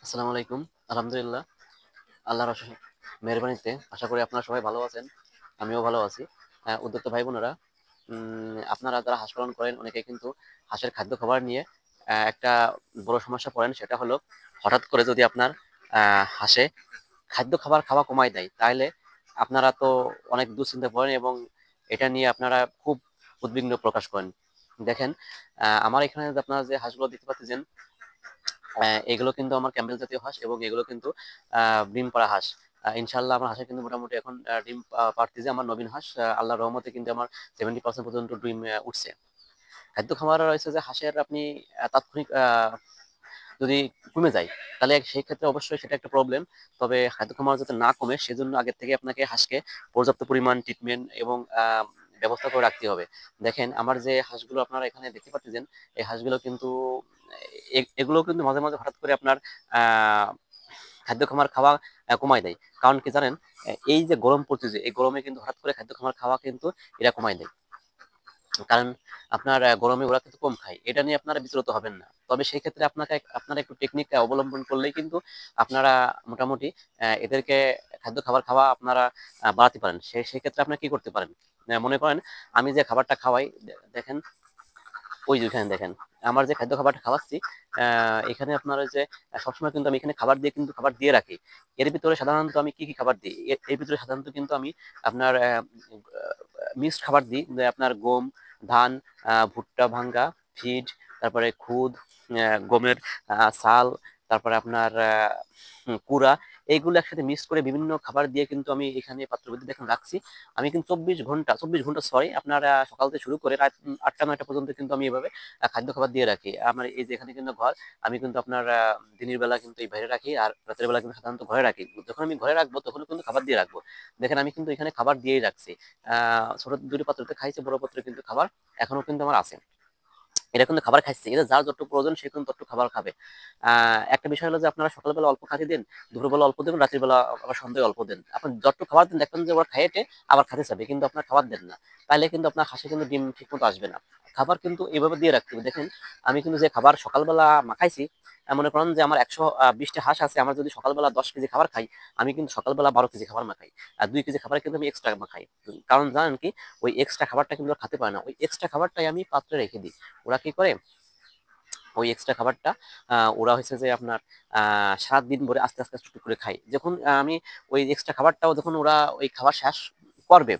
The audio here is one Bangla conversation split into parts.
আসসালামু আলাইকুম। আলহামদুলিল্লাহ। আল্লাহর অশেষ মেহেরবানিতে আশা করি আপনারা সবাই ভালো আছেন। আমিও ভালো আছি। উদ্যোক্তা ভাই বোনেরা, আপনারা যারা হাঁস পালন করেন অনেকে কিন্তু হাঁসের খাদ্য খাবার নিয়ে একটা বড় সমস্যা পড়েন। সেটা হলো হঠাৎ করে যদি আপনার হাঁসে খাদ্য খাবার খাওয়া কমায় দেয়, তাহলে আপনারা তো অনেক দুশ্চিন্তায় পড়েন এবং এটা নিয়ে আপনারা খুব উদ্বিগ্ন প্রকাশ করেন। দেখেন, আমার এখানে আপনারা যে হাঁসগুলো দেখতে পাচ্ছেন, এগুলো কিন্তু আমার ক্যাম্বেল জাতীয় হাঁস এবং এগুলো কিন্তু ডিম পাড়া হাঁস। ইনশাল্লাহ আমার হাঁসে কিন্তু মোটামুটি এখন ডিম পাড়তেছে। আমার নবীন হাঁস, আল্লাহর রহমতে কিন্তু আমার 70% পর্যন্ত ডিম উঠছে। খাদ্য খাবার রয়েছে যে হাঁসের আপনি তাৎক্ষণিক যদি কমে যায়, তাহলে সেই ক্ষেত্রে অবশ্যই সেটা একটা প্রবলেম। তবে খাদ্য খাবার যাতে না কমে সেজন্য আগের থেকে আপনাকে হাঁসকে পর্যাপ্ত পরিমাণ ট্রিটমেন্ট এবং ব্যবস্থা করে রাখতে হবে। দেখেন, আমার যে হাঁসগুলো আপনারা এখানে দেখতে পাচ্ছেন, এই হাঁসগুলো কিন্তু এগুলো কিন্তু মাঝে মাঝে হঠাৎ করে আপনার আহ খাদ্য খাবার খাওয়া কমায় দেয়। কারণ কি জানেন, এই যে গরম পড়তেছে, এই গরমে কিন্তু হঠাৎ করে খাদ্য খাবার খাওয়া কিন্তু এরা কমায় দেয়। কারণ আপনার গরমে ওরা কিন্তু কম খায়। এটা নিয়ে আপনারা বিচলিত হবেন না। তবে সেই ক্ষেত্রে আপনারা একটু টেকনিক অবলম্বন করলেই কিন্তু আপনারা মোটামুটি এদেরকে খাদ্য খাবার খাওয়া আপনারা বাড়াতে পারেন। সেই ক্ষেত্রে আপনারা কি করতে পারেন? মনে করেন আমি যে খাবারটা খাওয়াই, দেখেন ওই যে এখানে দেখেন আমার যে খাদ্য খাবারটা খাওয়াচ্ছি, এখানে আপনার ওই যে সবসময় কিন্তু আমি এখানে খাবার দিয়ে রাখি। এর ভিতরে সাধারণত আমি কি কি খাবার দিই? এর ভিতরে সাধারণত কিন্তু আমি আপনার মিক্সড খাবার দিই, যে আপনার গম, ধান, ভুট্টা ভাঙ্গা, ফিড, তারপরে খুদ, গমের চাল, তারপরে আপনার কুড়া, এইগুলো একসাথে মিক্স করে বিভিন্ন খাবার দিয়ে কিন্তু আমি এখানে পাত্রের মধ্যে দেখেন রাখছি। আমি কিন্তু 24 ঘন্টা সরি, আপনার সকাল থেকে শুরু করে রাত 8টা 9টা পর্যন্ত কিন্তু আমি এভাবে খাদ্য খাবার দিয়ে রাখি। আমার এই যে এখানে কিন্তু ঘর, আমি কিন্তু আপনার দিনের বেলা কিন্তু এই বাইরে রাখি আর রাতের বেলা কিন্তু সাধারণত ঘরে রাখি। যখন আমি ঘরে রাখবো তখন কিন্তু খাবার দিয়ে রাখবো। দেখেন আমি কিন্তু এখানে খাবার দিয়েই রাখছি। ছোট দুটি পাত্রতে খাইছে, বড় পাত্রে কিন্তু খাবার এখনো কিন্তু আমার আছে। এটা কিন্তু খাবার খাচ্ছে, এটা যার যতটুকু প্রয়োজন সে কিন্তু ততটুকু খাবার খাবে। একটা বিষয় হলো যে আপনারা সকালবেলা অল্প খাতে দিন, দুপুরবেলা অল্প দেবেন, রাত্রির বেলা আবার সন্ধ্যায় অল্প দেন। আপনি যতটুকু খাবার দেন দেখবেন যে ওরা খাইয়েটে আবার খেতে চাবে, কিন্তু আপনার খাবার দেন না, তাহলে কিন্তু আপনার হাঁসে কিন্তু ডিম ঠিক মতো আসবে না। খাবার কিন্তু এইভাবে দিয়ে রাখতে হবে। দেখেন আমি কিন্তু যে খাবার সকালবেলা মাখাইছি, মনে করেন যে আমার 120টা হাঁস আছে, আমার যদি সকালবেলা 10 কেজি খাবার খাই, আমি কিন্তু সকালবেলা 12 কেজি খাবার মাখাই। আর 2 কেজি খাবার কিন্তু আমি এক্সট্রা মাখাই। কারণ জানেন কি, ওই এক্সট্রা খাবারটা কিন্তু ওরা খেতে পারে না, ওই এক্সট্রা খাবারটাই আমি পাত্রে রেখে দিই। ওরা কি করে, ওই এক্সট্রা খাবারটা ওরা হচ্ছে যে আপনার সারাদিন ভরে আস্তে আস্তে টুকটুক করে খায়। যখন আমি ওই এক্সট্রা খাবারটাও যখন ওরা ওই খাবার শেষ করবে,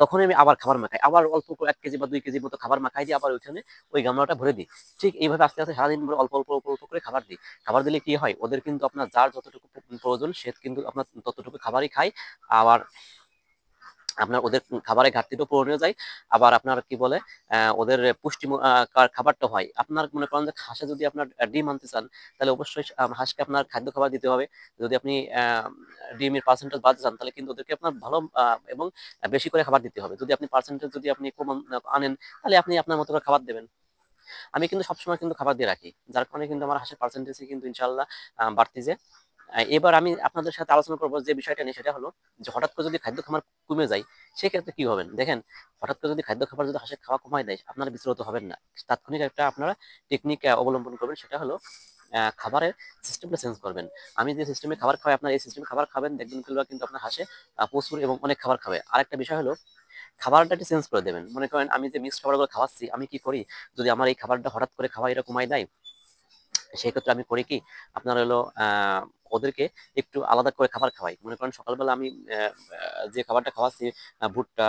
তখনই আমি আবার খাবার মাখাই, আবার অল্প করে 1 কেজি বা 2 কেজির মতো খাবার মাখাই দিয়ে আবার ওইখানে ওই গামলাটা ভরে দিই। ঠিক এইভাবে আস্তে আস্তে সারাদিন ভরে অল্প অল্প অল্প অল্প করে খাবার দিই। খাবার দিলে কি হয়, ওদের কিন্তু আপনার যার যতটুকু প্রয়োজন সে কিন্তু আপনার ততটুকু খাবারই খায়। আবার আপনার ওদের খাবারের ঘাটতিটাও পূরণ হয়ে যায়। আবার আপনার কি বলে, ওদের পুষ্টি খাবারটা হয়। আপনার মনে করেন যে হাঁসে যদি আপনার ডিম আনতে চান, তাহলে অবশ্যই হাঁসকে আপনার খাদ্য খাবার দিতে হবে। যদি আপনি ডিমের পার্সেন্টেজ বাড়াতে চান, তাহলে কিন্তু ওদেরকে আপনার ভালো এবং বেশি করে খাবার দিতে হবে। যদি আপনি পার্সেন্টেজ যদি আপনি কম আনেন, তাহলে আপনি আপনার মতো করে খাবার দেবেন। আমি কিন্তু সবসময় কিন্তু খাবার দিয়ে রাখি, যার কারণে কিন্তু আমার হাঁসের পার্সেন্টেজ কিন্তু ইনশাল্লাহ বাড়তিছে। এবার আমি আপনাদের সাথে আলোচনা করবো যে বিষয়টা নিয়ে, সেটা হলো যে হঠাৎ করে যদি খাদ্য খাবার কমে যায়, সেক্ষেত্রে কি হবেন। দেখেন, হঠাৎ করে যদি খাদ্য খাবার যদি হাঁসের খাওয়া কমায় দেয়, আপনারা বিচলিত হবেন না। তাৎক্ষণিক একটা আপনারা টেকনিক অবলম্বন করবেন, সেটা হলো খাবারের সিস্টেমটা চেঞ্জ করবেন। আমি যে সিস্টেমে খাবার খাওয়াই, আপনার এই সিস্টেমে খাবার খাবেন, দেখবেন কিন্তু আপনার হাঁসে প্রচুর এবং অনেক খাবার খাবে। আরেকটা বিষয় হলো, খাবারটা একটু চেঞ্জ করে দেবেন। মনে করেন আমি যে মিক্সড খাবারগুলো খাওয়াচ্ছি, আমি কি করি, যদি আমার এই খাবারটা হঠাৎ করে খাওয়া এটা কমায় দেয়, সেক্ষেত্রে আমি করি কি, আপনার হলো ওদেরকে একটু আলাদা করে খাবার খাওয়াই। মনে করেন সকালবেলা আমি যে খাবারটা খাওয়াচ্ছি, ভুট্টা,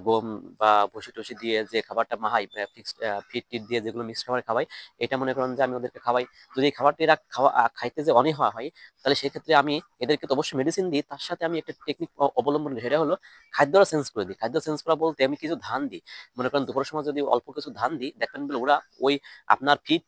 গম বা ভুসি টুসি দিয়ে যে খাবারটা মাহাই, ফিক্সড ফিট টিট দিয়ে যেগুলো মিক্সড খাবার খাওয়াই, এটা মনে করেন যে আমি ওদেরকে খাওয়াই। যদি এই খাবারটা এরা খাইতে যে অনীহা হয়, তাহলে সেক্ষেত্রে আমি এদেরকে তো অবশ্যই মেডিসিন দিই, তার সাথে আমি একটা টেকনিক অবলম্বন করি, সেটা হলো খাদ্যটা চেঞ্জ করে দিই। খাদ্য চেঞ্জ করা বলতে আমি কিছু ধান দিই। মনে করেন দুপুরের সময় যদি অল্প কিছু ধান দিই, দেখবেন বলে ওরা ওই আপনার ফিট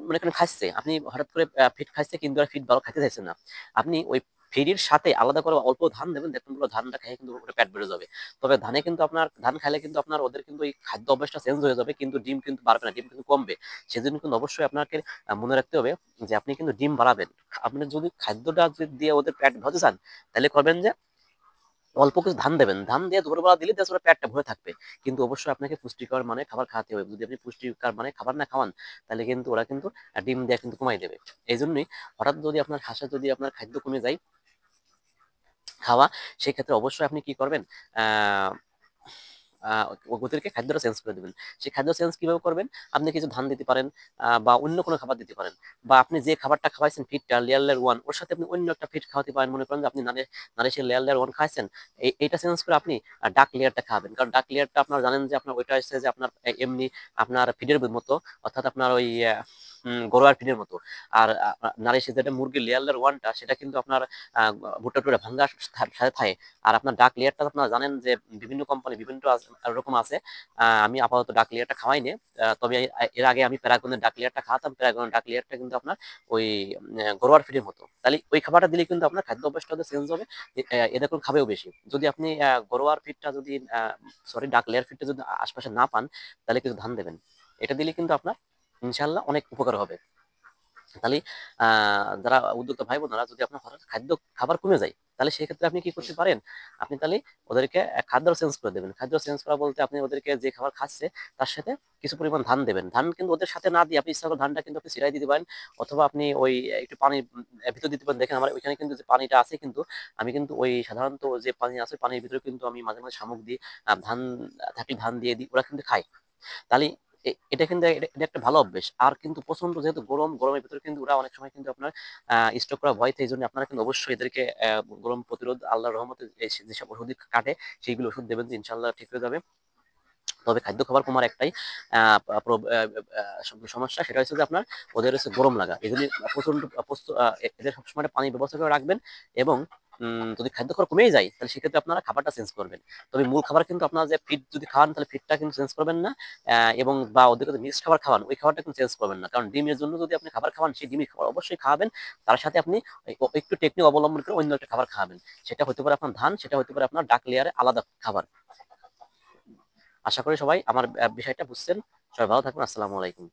মনে করেন খাচ্ছে, আপনি হঠাৎ করে ফিট খাচ্ছে কিন্তু আর ফিট ভালো খাইতে চাইছে না, আপনি ওই ফিডের সাথে আলাদা করে অল্প ধান দেবেন, দেখবেন পুরো ধানটা খেয়ে কিন্তু ওটা পেট বেড়ে যাবে। তবে ধানে কিন্তু আপনার ধান খাইলে কিন্তু আপনার ওদের কিন্তু এই খাদ্য অভ্যাসটা চেঞ্জ হয়ে যাবে, কিন্তু ডিম কিন্তু বাড়বে না, ডিম কিন্তু কমবে। সেজন্য কিন্তু অবশ্যই আপনাকে মনে রাখতে হবে যে আপনি কিন্তু ডিম বাড়াবেন। আপনি যদি খাদ্যটা যদি দিয়ে ওদের পেট ভরতে চান, তাহলে করবেন যে অল্প কিছু ধান দেবেন, ধান দিয়ে দুপুরবেলা দিলে জাস্ট ওরা পেটটা ভরে থাকবে। কিন্তু অবশ্যই আপনাকে পুষ্টিকর মানে খাবার খাওয়াতে হবে। যদি আপনি পুষ্টিকর মানে খাবার না খাওয়ান, তাহলে কিন্তু ওরা কিন্তু ডিম দেয়া কিন্তু কমাই দেবে। এই জন্যই হঠাৎ যদি আপনার হাঁসের যদি আপনার খাদ্য কমে যায় খাওয়া, সেক্ষেত্রে অবশ্যই আপনি কি করবেন, আহ ওদেরকে খাদ্যটা চেঞ্জ করে দেবেন। সেই খাদ্য চেঞ্জ কিভাবে করবেন, আপনি কিছু ধান দিতে পারেন, বা অন্য কোনো খাবার দিতে পারেন, বা আপনি যে খাবারটা খাওয়াইছেন ফিডটা লেয়ার লেয়ার ওয়ান, ওর সাথে আপনি অন্য একটা ফিড খাওয়াতে পারেন। মনে করেন যে আপনি নারিশের লেয়ার লেয়ার ওয়ান খাইছেন, এইটা চেঞ্জ করে আপনি ডাক লেয়ারটা খাবেন। কারণ ডাক লেয়ারটা আপনার জানেন যে আপনার ওইটা হচ্ছে যে আপনার এমনি আপনার ফিডের মতো, অর্থাৎ আপনার ওই গরুয়ার ফিডের মতো। আর নারিশের যেটা মুরগির লেয়ার লেয়ার ওয়ানটা, সেটা কিন্তু আপনার ভুট্টা টুটা ভাঙ্গা সাথে থাকে। আর আপনার ডাক লেয়ারটা আপনারা জানেন যে বিভিন্ন কোম্পানি বিভিন্ন রকম আছে। আমি আপাতত ডাক লেয়ারটা খাওয়াই নি। তবে এর আগে আমি প্যারাগনের ডাক লেয়ারটা খাওয়াতাম। প্যারাগনের ডাক লেয়ারটা কিন্তু আপনার ওই ঘরোয়ার ফিডের মতো। তাহলে ওই খাবারটা দিলে কিন্তু আপনার খাদ্য অভ্যাসটা চেঞ্জ হবে। এদের করে খাবেও বেশি। যদি আপনি ঘরোয়ার ফিডটা যদি সরি ডাক লেয়ার ফিডটা যদি আশপাশে না পান, তাহলে কিছু ধান দেবেন। এটা দিলে কিন্তু আপনার ইনশাল্লাহ অনেক উপকার হবে। তাহলে যারা উদ্যোক্তা ভাই বোনেরা, যদি আপনার হঠাৎ খাবার কমে যায়, তাহলে সেক্ষেত্রে আপনি কি করতে পারেন, আপনি তাহলে ওদেরকে খাদ্য চেঞ্জ করে দেবেন। খাদ্য চেঞ্জ করা বলতে আপনি ওদেরকে যে খাবার খাচ্ছে তার সাথে কিছু পরিমাণ ধান দেবেন। ধান কিন্তু ওদের সাথে না দিয়ে আপনি ইচ্ছা করে ধানটা কিন্তু আপনি ছিটাই দিতে পারেন, অথবা আপনি ওই একটু পানি ভিতর দিতে পারেন। দেখেন আমার ওইখানে কিন্তু যে পানিটা আছে, কিন্তু আমি কিন্তু ওই সাধারণত যে পানি আছে পানির ভিতরে কিন্তু আমি মাঝে মাঝে শামুক দিই, ধান থাকলে ধান দিয়ে দিই, ওরা কিন্তু খায়। তাহলে এটা কিন্তু এটা একটা ভালো অভ্যেস। আর কিন্তু প্রচন্ড যেহেতু গরমের ভিতরে কিন্তু ওরা অনেক সময় কিন্তু আপনার স্ট্রোক করা ভয়, এই জন্য আপনারা কিন্তু অবশ্যই এদেরকে গরম প্রতিরোধ আল্লাহর রহমতে যেসব ওষুধ কাটে সেইগুলো ওষুধ দেবেন, ইনশাল্লাহ ঠিক হয়ে যাবে। তবে খাদ্য খাবার কমার একটাই সমস্যা, সেটা হচ্ছে যে আপনার ওদের হচ্ছে গরম লাগা। এই জন্য প্রচন্ড এদের সবসময় পানির ব্যবস্থা করে রাখবেন। এবং যদি খাদ্য খাবার কমেই যায়, তাহলে সেক্ষেত্রে আপনারা খাবারটা চেঞ্জ করবেন। তবে মূল খাবার কিন্তু আপনারা যে ফিড যদি খাওয়ান, তাহলে ফিডটা কিন্তু চেঞ্জ করবেন না। এবং বা ওদের যদি মিক্সড খাবার খাওয়ান, ওই খাবারটা কিন্তু চেঞ্জ করবেন না। কারণ ডিমের জন্য যদি আপনি খাবার খাওয়ান, সেই ডিমের খাবার অবশ্যই খাওয়াবেন। তার সাথে আপনি একটু টেকনিক অবলম্বন করে অন্য একটা খাবার খাওয়াবেন। সেটা হতে পারে আপনার ধান, সেটা হতে পারে আপনার ডাক লেয়ারে আলাদা খাবার। আশা করি সবাই আমার বিষয়টা বুঝছেন। সবাই ভালো থাকবেন। আসসালামু আলাইকুম।